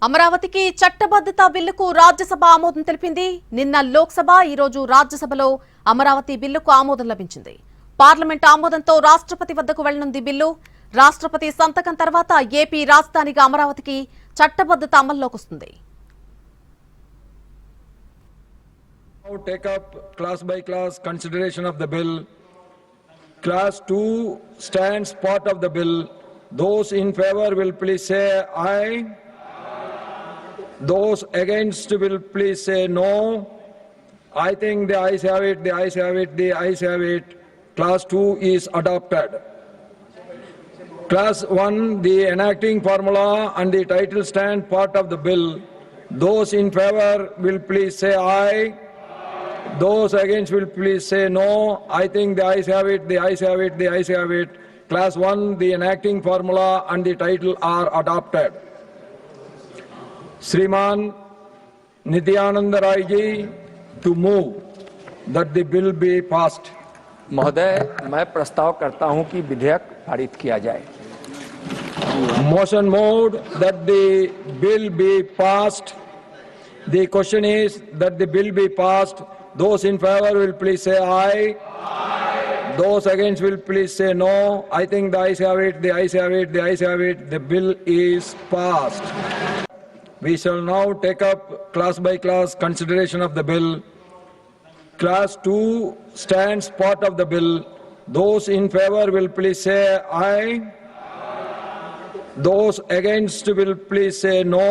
అమరావతికి చట్టబద్ధత బిల్లుకు రాజ్యసభ ఆమోదం తెలిపింది. నిన్న లోక్సభ ఈ రోజు రాజ్యసభలో అమరావతి బిల్లుకు ఆమోదం లభించింది. పార్లమెంట్ ఆమోదంతో రాష్ట్రపతి వద్దకు వెళ్లనుంది బిల్లు. రాష్ట్రపతి సంతకం తర్వాత ఏపీ రాజధానిగా అమరావతికి చట్టబద్ధత అమల్లోకి వస్తుంది. Now take up class by class consideration of the bill. Class 2 stands part of the bill. Those in favor will please say aye. Those against will please say no. I think the ayes have it, the ayes have it, the ayes have it. Class 2 is adopted. Class 1, the enacting formula and the title stand part of the bill. Those in favor will please say aye. Those against will please say no. I think the ayes have it, the ayes have it, the ayes have it. Class 1, the enacting formula and the title are adopted. Shriman Nityanand Rai ji to move that the bill be passed. महोदय, मैं प्रस्ताव करता हूं कि विधेयक पारित किया जाए. Motion moved that the bill be passed. The question is that the bill be passed. Those in favor will please say aye. Aye. Those against will please say no. I think the ayes have it, the ayes have it, the ayes have it. The bill is passed. We shall now take up class by class consideration of the bill. Class 2 stands part of the bill. Those in favor will please say aye. Those against will please say no.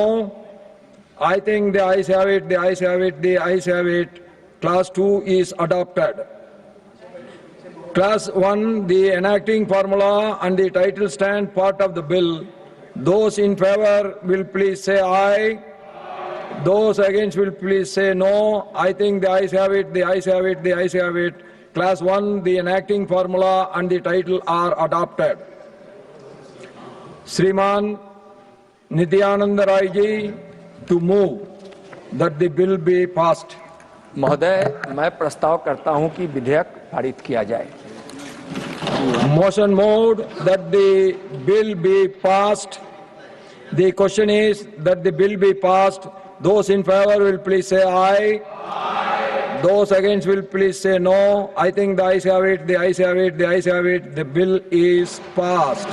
I think the ayes have it, the ayes have it, the ayes have it. Class 2 is adopted. Class 1, the enacting formula and the title stand part of the bill. Those in favor will please say aye. Those against will please say no. I think the ayes have it, the ayes have it, the ayes have it. Class 1, the enacting formula and the title are adopted. Shriman Nityanand Rai ji to move that the bill be passed. महोदय, मैं प्रस्ताव करता हूं कि विधेयक पारित किया जाए. Motion moved that the bill be passed. The question is that the bill be passed. Those in favor will please say aye. Aye. Those against will please say no. I think the ayes have it, the ayes have it, the ayes have it. The bill is passed.